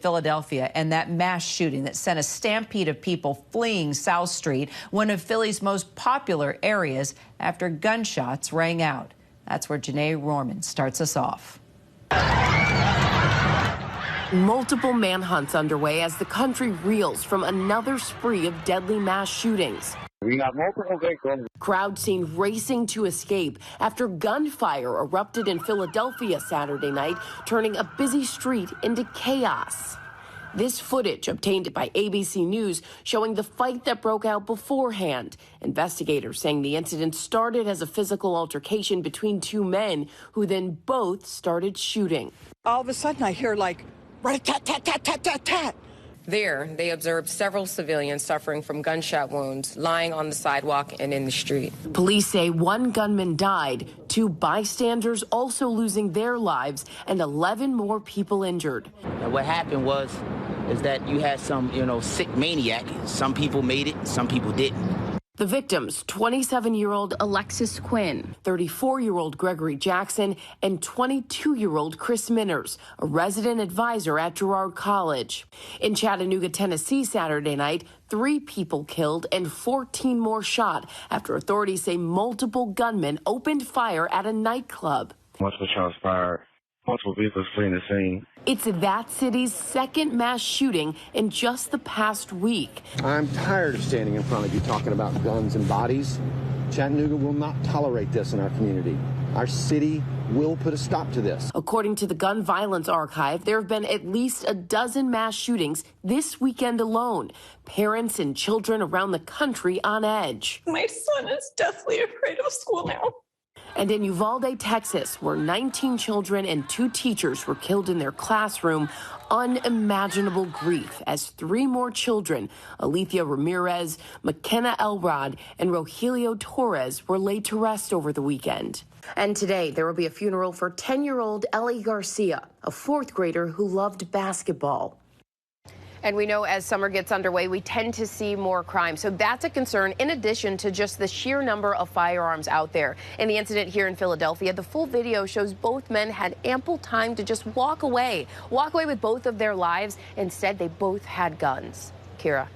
Philadelphia and that mass shooting that sent a stampede of people fleeing South Street, one of Philly's most popular areas, after gunshots rang out. That's where Janae Norman starts us off. Multiple manhunts underway as the country reels from another spree of deadly mass shootings. We have multiple victims. Crowd seen racing to escape after gunfire erupted in Philadelphia Saturday night, turning a busy street into chaos. This footage obtained by ABC News showing the fight that broke out beforehand. Investigators saying the incident started as a physical altercation between two men who then both started shooting. All of a sudden I hear like, rat-a-tat-tat-tat-tat-tat. There, they observed several civilians suffering from gunshot wounds lying on the sidewalk and in the street. Police say one gunman died, two bystanders also losing their lives, and 11 more people injured. And what happened is that you had some, sick maniac. Some people made it, some people didn't. The victims, 27-year-old Alexis Quinn, 34-year-old Gregory Jackson, and 22-year-old Chris Minners, a resident advisor at Girard College. In Chattanooga, Tennessee, Saturday night, 3 people killed and 14 more shot after authorities say multiple gunmen opened fire at a nightclub. Multiple shots fired. Multiple vehicles fleeing the scene. It's that city's second mass shooting in just the past week. I'm tired of standing in front of you talking about guns and bodies. Chattanooga will not tolerate this in our community. Our city will put a stop to this. According to the Gun Violence Archive, there have been at least a dozen mass shootings this weekend alone. Parents and children around the country on edge. My son is deathly afraid of school now. And in Uvalde, Texas, where 19 children and 2 teachers were killed in their classroom, unimaginable grief as 3 more children, Alethea Ramirez, McKenna Elrod, and Rogelio Torres, were laid to rest over the weekend. And today, there will be a funeral for 10-year-old Ellie Garcia, a 4th grader who loved basketball. And we know as summer gets underway, we tend to see more crime. So that's a concern, in addition to just the sheer number of firearms out there. In the incident here in Philadelphia, the full video shows both men had ample time to just walk away with both of their lives. Instead, they both had guns. Kira.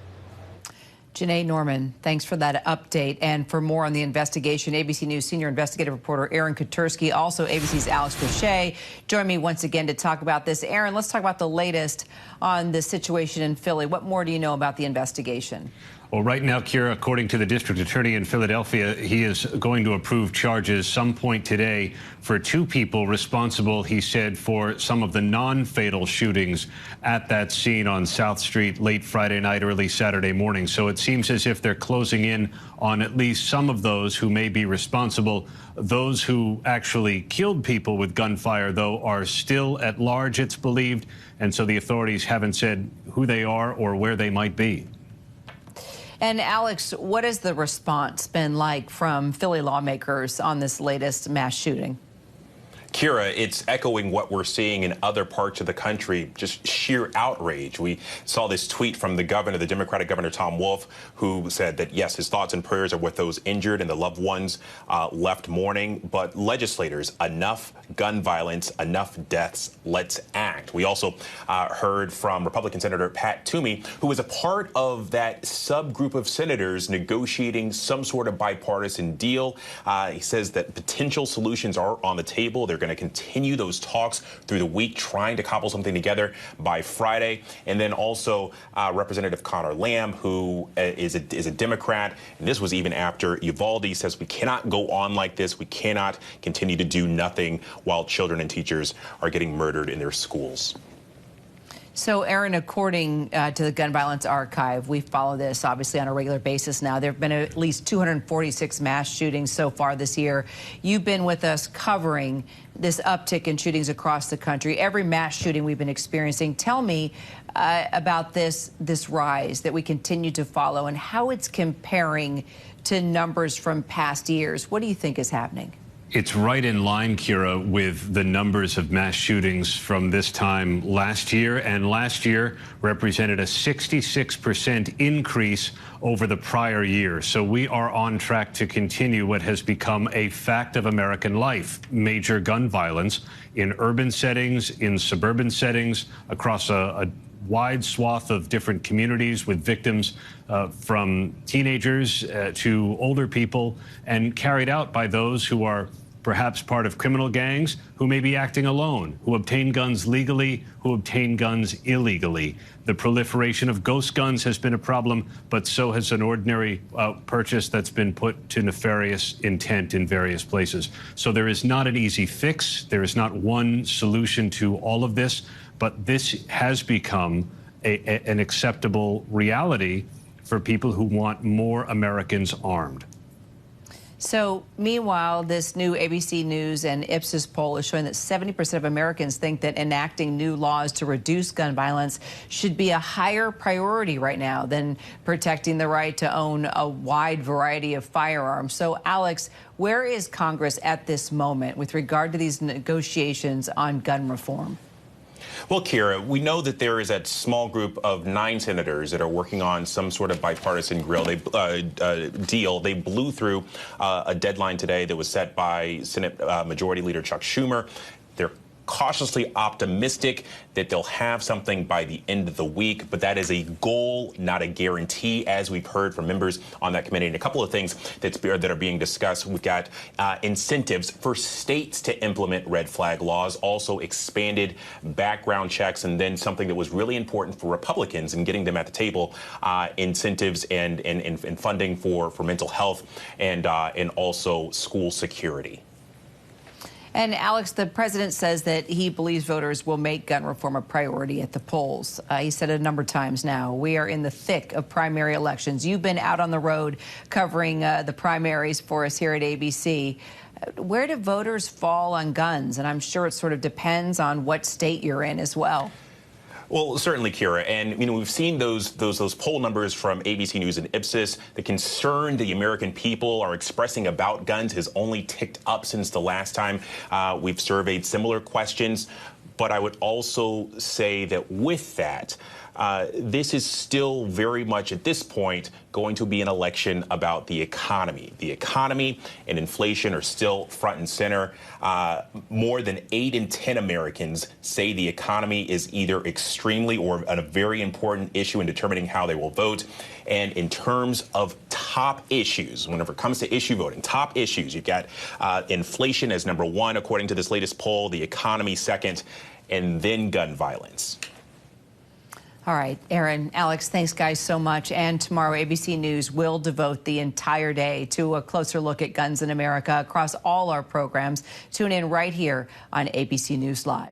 Janae Norman, thanks for that update. And for more on the investigation, ABC News senior investigative reporter Aaron Katursky, also ABC's Alex Boucher, join me once again to talk about this. Aaron, let's talk about the latest on the situation in Philly. What more do you know about the investigation? Well, right now, Kira, according to the district attorney in Philadelphia, he is going to approve charges some point today for 2 people responsible, he said, for some of the non-fatal shootings at that scene on South Street late Friday night, early Saturday morning. So it seems as if they're closing in on at least some of those who may be responsible. Those who actually killed people with gunfire, though, are still at large, it's believed. And so the authorities haven't said who they are or where they might be. And Alex, what has the response been like from Philly lawmakers on this latest mass shooting? Kira, it's echoing what we're seeing in other parts of the country, just sheer outrage. We saw this tweet from the governor, the Democratic Governor Tom Wolf, who said that, yes, his thoughts and prayers are with those injured and the loved ones left mourning. But legislators, enough gun violence, enough deaths, let's act. We also heard from Republican Senator Pat Toomey, who was a part of that subgroup of senators negotiating some sort of bipartisan deal. He says that potential solutions are on the table. They're going to continue those talks through the week, trying to cobble something together by Friday. And then also Representative Connor Lamb, who is a Democrat. And this was even after Uvalde says we cannot go on like this. We cannot continue to do nothing while children and teachers are getting murdered in their schools. So, Aaron, according to the Gun Violence Archive, we follow this obviously on a regular basis now. There have been at least 246 mass shootings so far this year. You've been with us covering this uptick in shootings across the country, every mass shooting we've been experiencing. Tell me about this rise that we continue to follow and how it's comparing to numbers from past years. What do you think is happening? It's right in line, Kira, with the numbers of mass shootings from this time last year. And last year represented a 66% increase over the prior year. So we are on track to continue what has become a fact of American life, major gun violence in urban settings, in suburban settings, across a wide swath of different communities with victims from teenagers to older people, and carried out by those who are perhaps part of criminal gangs, who may be acting alone, who obtain guns legally, who obtain guns illegally. The proliferation of ghost guns has been a problem, but so has an ordinary purchase that's been put to nefarious intent in various places. So there is not an easy fix. There is not one solution to all of this, but this has become an acceptable reality for people who want more Americans armed. So, meanwhile, this new ABC News and Ipsos poll is showing that 70% of Americans think that enacting new laws to reduce gun violence should be a higher priority right now than protecting the right to own a wide variety of firearms. So, Alex, where is Congress at this moment with regard to these negotiations on gun reform? Well, Kira, we know that there is that small group of 9 senators that are working on some sort of bipartisan deal. They blew through a deadline today that was set by Senate Majority Leader Chuck Schumer. They're cautiously optimistic that they'll have something by the end of the week, but that is a goal, not a guarantee, as we've heard from members on that committee. And a couple of things that are being discussed. We've got incentives for states to implement red flag laws, also expanded background checks, and then something that was really important for Republicans in getting them at the table, incentives and funding for mental health and also school security. And Alex, the president says that he believes voters will make gun reform a priority at the polls. He said it a number of times now. We are in the thick of primary elections. You've been out on the road covering the primaries for us here at ABC. Where do voters fall on guns? And I'm sure it sort of depends on what state you're in as well. Well, certainly, Kira, and we've seen those poll numbers from ABC News and Ipsos. The concern the American people are expressing about guns has only ticked up since the last time we've surveyed similar questions. But I would also say that with that, this is still very much at this point going to be an election about the economy. The economy and inflation are still front and center. More than 8 in 10 Americans say the economy is either extremely or a very important issue in determining how they will vote. And in terms of top issues, whenever it comes to issue voting, top issues, you've got inflation as number 1, according to this latest poll, the economy second, and then gun violence. All right, Aaron, Alex, thanks, guys, so much. And tomorrow, ABC News will devote the entire day to a closer look at guns in America across all our programs. Tune in right here on ABC News Live.